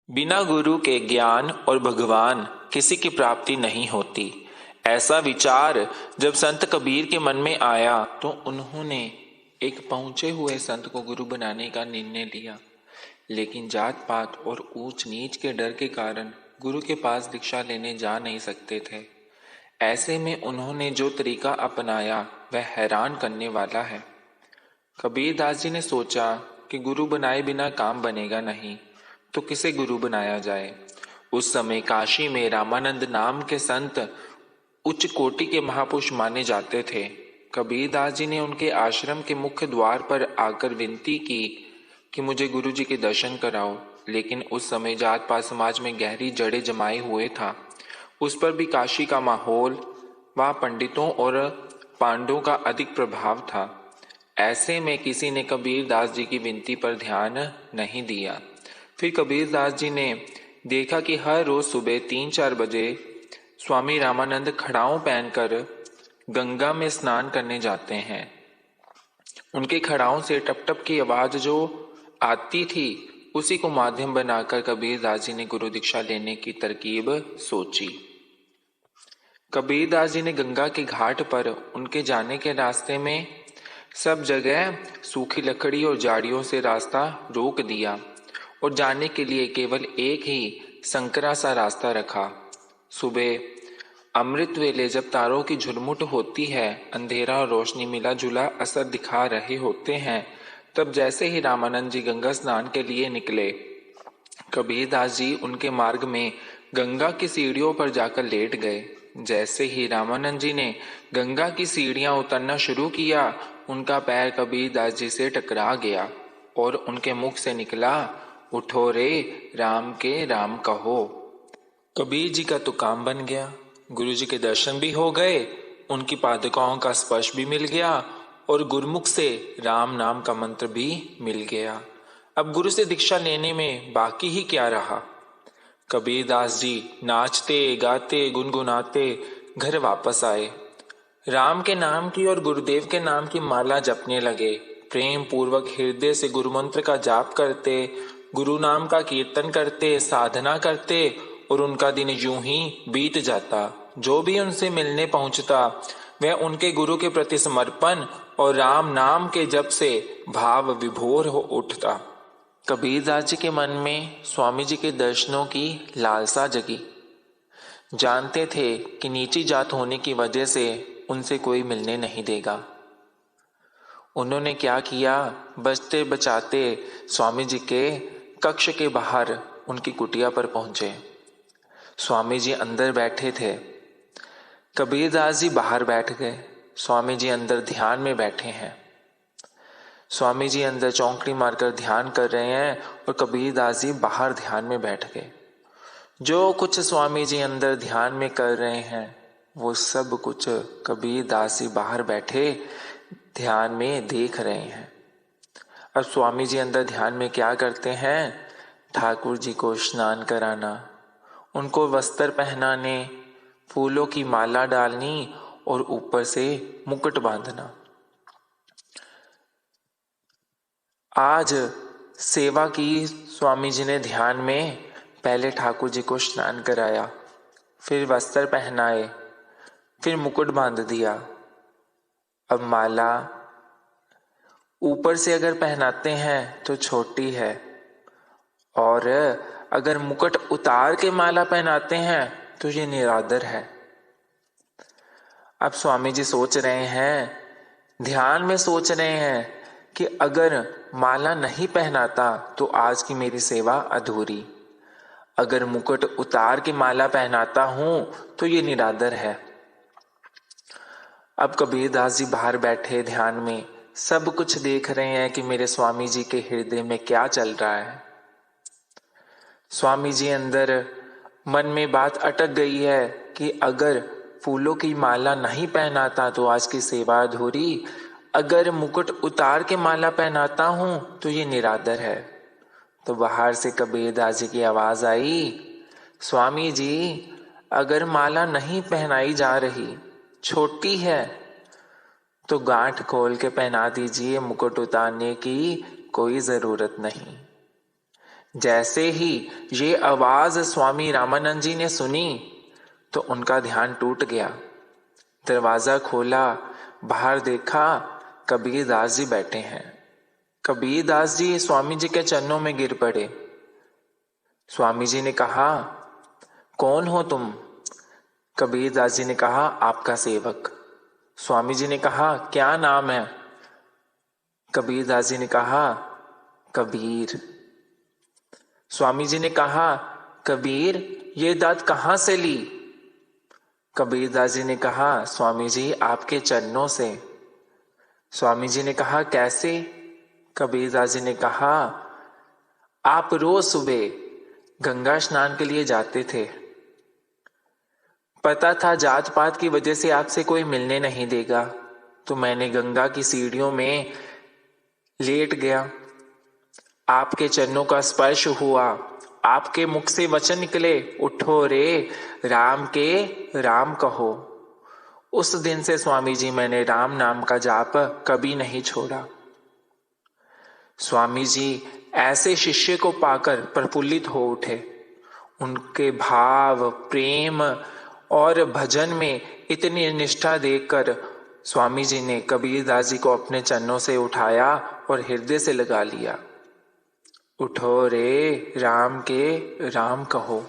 बिना गुरु के ज्ञान और भगवान किसी की प्राप्ति नहीं होती। ऐसा विचार जब संत कबीर के मन में आया तो उन्होंने एक पहुंचे हुए संत को गुरु बनाने का निर्णय लिया। लेकिन जात पात और ऊंच नीच के डर के कारण गुरु के पास दीक्षा लेने जा नहीं सकते थे। ऐसे में उन्होंने जो तरीका अपनाया वह हैरान करने वाला है। कबीर दास जी ने सोचा कि गुरु बनाए बिना काम बनेगा नहीं, तो किसे गुरु बनाया जाए। उस समय काशी में रामानंद नाम के संत उच्च कोटि के महापुरुष माने जाते थे। कबीर दास जी ने उनके आश्रम के मुख्य द्वार पर आकर विनती की कि मुझे गुरु जी के दर्शन कराओ। लेकिन उस समय जात पात समाज में गहरी जड़ें जमाए हुए था। उस पर भी काशी का माहौल व पंडितों और पांडवों का अधिक प्रभाव था। ऐसे में किसी ने कबीर दास जी की विनती पर ध्यान नहीं दिया। फिर कबीर दास जी ने देखा कि हर रोज सुबह 3-4 बजे स्वामी रामानंद खड़ाऊं पहनकर गंगा में स्नान करने जाते हैं। उनके खड़ाऊं से टप टप की आवाज जो आती थी, उसी को माध्यम बनाकर कबीर दास जी ने गुरु दीक्षा लेने की तरकीब सोची। कबीर दास जी ने गंगा के घाट पर उनके जाने के रास्ते में सब जगह सूखी लकड़ी और झाड़ियों से रास्ता रोक दिया और जाने के लिए केवल एक ही संकरा सा रास्ता रखा। सुबह अमृत वेले जब तारों की झुरमुट होती है, अंधेरा और रोशनी मिला जुला असर दिखा रहे होते हैं, तब जैसे ही रामानंद जी गंगा स्नान के लिए निकले, कबीर दास जी उनके मार्ग में गंगा की सीढ़ियों पर जाकर लेट गए। जैसे ही रामानंद जी ने गंगा की सीढ़ियां उतरना शुरू किया, उनका पैर कबीर दास जी से टकरा गया और उनके मुख से निकला, उठो रे राम के राम कहो। कबीर जी का तो काम बन गया। गुरु जी के दर्शन भी हो गए, उनकी पादुकाओं का स्पर्श भी मिल गया और गुरुमुख से राम नाम का मंत्र भी मिल गया। अब गुरु से दीक्षा लेने में बाकी ही क्या रहा। कबीर दास जी नाचते गाते गुनगुनाते घर वापस आए। राम के नाम की और गुरुदेव के नाम की माला जपने लगे। प्रेम पूर्वक हृदय से गुरु मंत्र का जाप करते, गुरु नाम का कीर्तन करते, साधना करते और उनका दिन यूं ही बीत जाता। जो भी उनसे मिलने पहुंचता वह उनके गुरु के प्रति समर्पण और राम नाम के जप से भाव विभोर हो उठता। कबीर दास जी के मन में स्वामी जी के दर्शनों की लालसा जगी। जानते थे कि नीची जात होने की वजह से उनसे कोई मिलने नहीं देगा। उन्होंने क्या किया, बचते बचाते स्वामी जी के कक्ष के बाहर उनकी कुटिया पर पहुंचे। स्वामी जी अंदर बैठे थे, कबीर दास जी बाहर बैठ गए। स्वामी जी अंदर ध्यान में बैठे हैं। स्वामी जी अंदर चौंकड़ी मारकर ध्यान कर रहे हैं और कबीर दास जी बाहर ध्यान में बैठ गए। जो कुछ स्वामी जी अंदर ध्यान में कर रहे हैं, वो सब कुछ कबीर दास जी बाहर बैठे ध्यान में देख रहे हैं। अब स्वामी जी अंदर ध्यान में क्या करते हैं, ठाकुर जी को स्नान कराना, उनको वस्त्र पहनाने, फूलों की माला डालनी और ऊपर से मुकुट बांधना। आज सेवा की स्वामी जी ने ध्यान में। पहले ठाकुर जी को स्नान कराया, फिर वस्त्र पहनाए, फिर मुकुट बांध दिया। अब माला ऊपर से अगर पहनाते हैं तो छोटी है, और अगर मुकुट उतार के माला पहनाते हैं तो ये निरादर है। अब स्वामी जी सोच रहे हैं, ध्यान में सोच रहे हैं कि अगर माला नहीं पहनाता तो आज की मेरी सेवा अधूरी, अगर मुकुट उतार के माला पहनाता हूं तो ये निरादर है। अब कबीर दास जी बाहर बैठे ध्यान में सब कुछ देख रहे हैं कि मेरे स्वामी जी के हृदय में क्या चल रहा है। स्वामी जी अंदर मन में बात अटक गई है कि अगर फूलों की माला नहीं पहनाता तो आज की सेवा अधूरी, अगर मुकुट उतार के माला पहनाता हूं तो ये निरादर है। तो बाहर से कबीर दास जी की आवाज आई, स्वामी जी अगर माला नहीं पहनाई जा रही, छोटी है, तो गांठ खोल के पहना दीजिए, मुकुट उतारने की कोई जरूरत नहीं। जैसे ही ये आवाज स्वामी रामानंद जी ने सुनी तो उनका ध्यान टूट गया। दरवाजा खोला, बाहर देखा, कबीर दास जी बैठे हैं। कबीर दास जी स्वामी जी के चरणों में गिर पड़े। स्वामी जी ने कहा, कौन हो तुम? कबीर दास जी ने कहा, आपका सेवक। स्वामी जी ने कहा, क्या नाम है? कबीर दास जी ने कहा, कबीर। स्वामी जी ने कहा, कबीर ये दात कहां से ली? कबीर दास जी ने कहा, स्वामी जी आपके चरणों से। स्वामी जी ने कहा, कैसे? कबीर दास जी ने कहा, आप रोज सुबह गंगा स्नान के लिए जाते थे। पता था जात पात की वजह से आपसे कोई मिलने नहीं देगा, तो मैंने गंगा की सीढ़ियों में लेट गया। आपके चरणों का स्पर्श हुआ, आपके मुख से वचन निकले, उठो रे राम के राम कहो। उस दिन से स्वामी जी मैंने राम नाम का जाप कभी नहीं छोड़ा। स्वामी जी ऐसे शिष्य को पाकर प्रफुल्लित हो उठे। उनके भाव, प्रेम और भजन में इतनी निष्ठा देखकर स्वामी जी ने कबीर दास जी को अपने चरणों से उठाया और हृदय से लगा लिया। उठो रे राम के राम कहो।